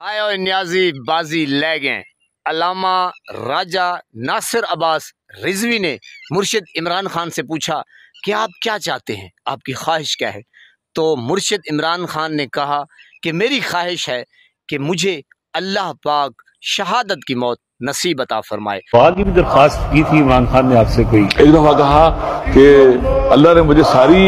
आए और न्याजी बाजी ले गए। अल्लामा राजा नासिर अब्बास रिजवी ने मुर्शिद इमरान खान से पूछा कि आप क्या चाहते हैं, आपकी ख्वाहिश क्या है। तो मुर्शिद इमरान खान ने कहा कि मेरी ख्वाहिश है कि मुझे अल्लाह पाक शहादत की मौत नसीब अता फरमाए। दुआ की भी दरख्वास्त की थी इमरान खान ने आपसे कोई? एक दफा कहा कि अल्लाह ने मुझे सारी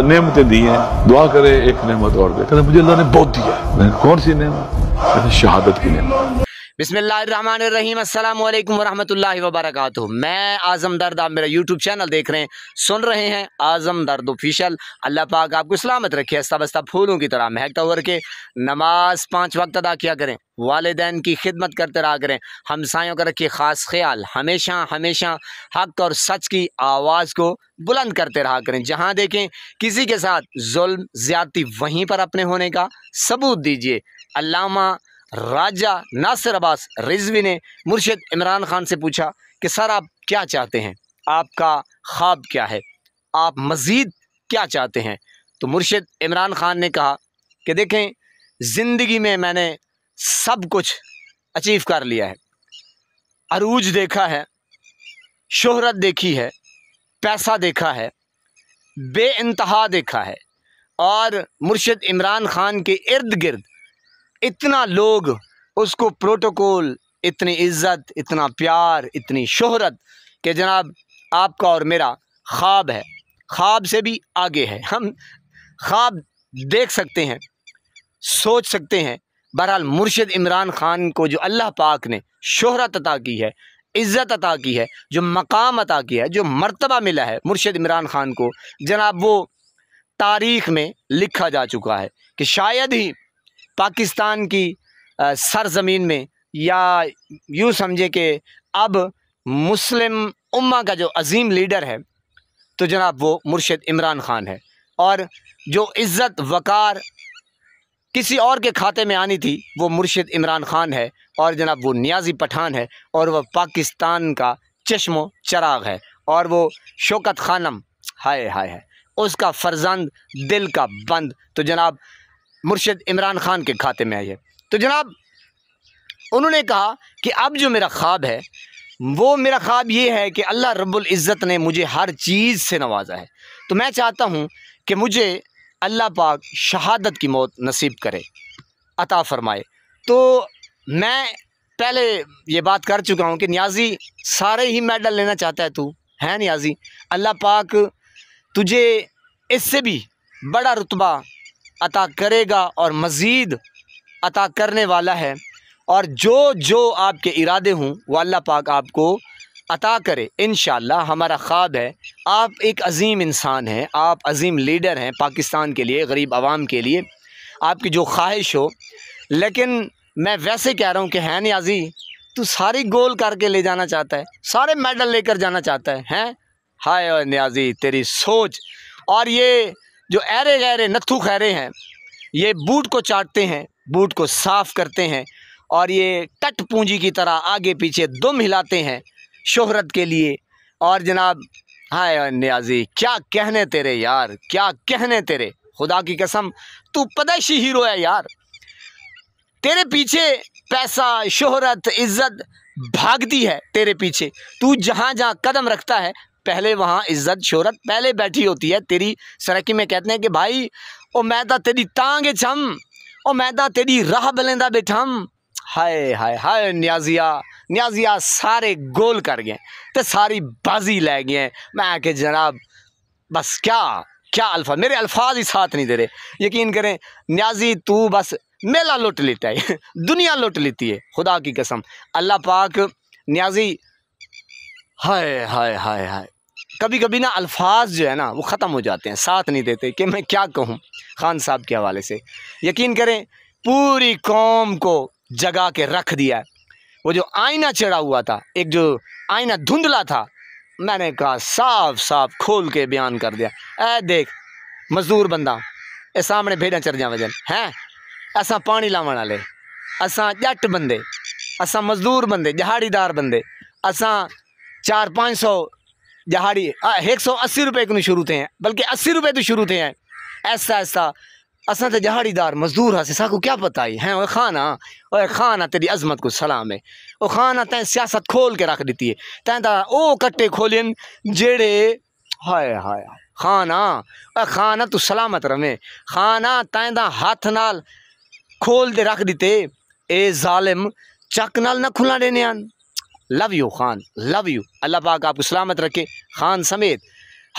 नेमतें दी हैं, दुआ करे एक नेमत और दे। कहते मुझे अल्लाह ने बहुत दिया है। कौन सी नेमत? कहते शहादत की नेमत। बिस्मिल्लाहिर्रहमानिर्रहीम, अस्सलामु अलैकुम वरहमतुल्लाहि वबरकातुहू। मैं आज़म दर्द, आप मेरा यूट्यूब चैनल देख रहे हैं, सुन रहे हैं आज़म दर्द ऑफिशियल। अल्लाह पाक आपको सलामत रखे, हंसता बस्ता फूलों की तरह महकता हुआ रखे। नमाज 5 वक्त अदा किया करें, वालिदैन की खिदमत करते रहा करें, हमसायों का रखिए ख़ास ख्याल, हमेशा हमेशा हक और सच की आवाज़ को बुलंद करते रहा करें। जहाँ देखें किसी के साथ जुल्म ज़्यादती, वहीं पर अपने होने का सबूत दीजिए। अल्लामा राजा नासिर अब्बास रिजवी ने मुर्शिद इमरान खान से पूछा कि सर आप क्या चाहते हैं, आपका ख्वाब क्या है, आप मज़ीद क्या चाहते हैं। तो मुर्शिद इमरान खान ने कहा कि देखें, ज़िंदगी में मैंने सब कुछ अचीव कर लिया है, अरूज देखा है, शोहरत देखी है, पैसा देखा है, बेइंतहा देखा है। और मुर्शिद इमरान खान के इर्द गिर्द इतना लोग उसको प्रोटोकॉल, इतनी इज़्ज़त, इतना प्यार, इतनी शोहरत कि जनाब आपका और मेरा ख्वाब है, ख्वाब से भी आगे है। हम ख्वाब देख सकते हैं, सोच सकते हैं। बहरहाल मुर्शिद इमरान खान को जो अल्लाह पाक ने शोहरत अता की है, इज़्ज़त अता की है, जो मकाम अता किया है, जो मर्तबा मिला है मुर्शिद इमरान खान को, जनाब वो तारीख़ में लिखा जा चुका है कि शायद ही पाकिस्तान की सरज़मीन में, या यूँ समझे कि अब मुस्लिम उम्मा का जो अजीम लीडर है तो जनाब वो मुर्शिद इमरान खान है। और जो इज़्ज़त वक़ार किसी और के खाते में आनी थी वो मुर्शिद इमरान खान है। और जनाब वो नियाज़ी पठान है, और वह पाकिस्तान का चश्मो चराग है, और वो शौकत खानम, हाय हाय है, उसका फ़र्जंद, दिल का बंद, तो जनाब मुर्शिद इमरान खान के खाते में आई है। तो जनाब उन्होंने कहा कि अब जो मेरा ख्वाब है, वो मेरा ख्वाब ये है कि अल्लाह रब्बुल इज़्ज़त ने मुझे हर चीज़ से नवाजा है, तो मैं चाहता हूँ कि मुझे अल्लाह पाक शहादत की मौत नसीब करे, अता फ़रमाए। तो मैं पहले ये बात कर चुका हूँ कि नियाज़ी सारे ही मेडल लेना चाहता है, तू है नियाज़ी, अल्लाह पाक तुझे इससे भी बड़ा रुतबा अता करेगा और मज़ीद अता करने वाला है। और जो जो आपके इरादे हों वो अल्लाह पाक आपको अता करे इंशाअल्लाह। हमारा ख्वाब है, आप एक अज़ीम इंसान हैं, आप अज़ीम लीडर हैं पाकिस्तान के लिए, गरीब आवाम के लिए, आपकी जो ख्वाहिश हो। लेकिन मैं वैसे कह रहा हूँ कि है नियाज़ी, तू सारी गोल करके ले जाना चाहता है, सारे मेडल लेकर जाना चाहता है, हैं? हाय और नियाज़ी तेरी सोच। और ये जो ऐरे गहरे नत्थु खैरे हैं, ये बूट को चाटते हैं, बूट को साफ़ करते हैं, और ये टट पूंजी की तरह आगे पीछे दुम हिलाते हैं शोहरत के लिए। और जनाब हाय नियाज़ी क्या कहने तेरे यार, क्या कहने तेरे, खुदा की कसम तू पैदाइशी हीरो है यार। तेरे पीछे पैसा, शोहरत, इज़्ज़त भागती है तेरे पीछे। तू जहाँ जहाँ कदम रखता है पहले वहाँ इज़्ज़त शोहरत पहले बैठी होती है तेरी सरकी में। कहते हैं कि भाई ओ मैं तो तेरी तांगे छम, ओ मैं तो तेरी राह बलेंदा बैठम। हाय हाय हाय नियाज़िया, नियाज़िया सारे गोल कर गए तो सारी बाजी ले गए। मैं कि जनाब बस क्या क्या अल्फाज, मेरे अल्फाज ही साथ नहीं दे रहे। यकीन करें नियाज़ी तू बस मेला लुट लेता है दुनिया लुट लेती है, खुदा की कसम। अल्लाह पाक नियाज़ी, हाय हाय हाय हाय, कभी कभी ना अल्फाज जो है ना वो ख़त्म हो जाते हैं, साथ नहीं देते कि मैं क्या कहूँ खान साहब के हवाले से। यकीन करें पूरी कौम को जगा के रख दिया है। वो जो आईना चढ़ा हुआ था, एक जो आईना धुंधला था, मैंने कहा साफ साफ खोल के बयान कर दिया। ऐ देख मजदूर बंदा, ए सामने भेड़ा चढ़ जा वजन हैं, असा पानी लावन वाले, असा जट बंदे, असा मजदूर बंदे, दिहाड़ीदार बंदे, असा 400-500 दिहाड़ी 180 रुपये को शुरू थे हैं, बल्कि 80 रुपये तो शुरू थे हैं। ऐसा ऐसा असां तो दिहाड़ीदार मजदूर हाँ साकू क्या पता ही हैं। ओए खाना तेरी अजमत को सलाम है। ओ खाना तैं सियासत खोल के रख दी है। तैं ओ कट्टे खोलियन जेड़े हाय हाय खाना तू सलामत रवे। खाना तैं हाथ नाल खोल दे रख दिते। ए जालिम चक नाल ना खुला देने आन। Love you Khan, love you. अल्लाह पाक आपको सलामत रखे। खान समेत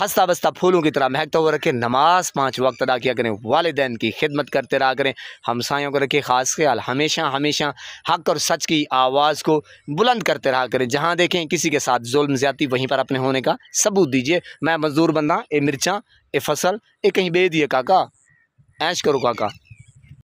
हंसता बसता फूलों की तरह महकता हुआ रखे। नमाज 5 वक्त अदा किया करें। वालिदैन की खिदमत करते रहा करें। हमसायों को रखे ख़ास ख्याल। हमेशा हमेशा हक़ और सच की आवाज़ को बुलंद करते रहा करें। जहाँ देखें किसी के साथ जुल्म ज़्यादती वहीं पर अपने होने का सबूत दीजिए। मैं मजदूर बंदा, ए मिर्चा, ए फसल, ए कहीं बे दिए काका, ऐश करो काका।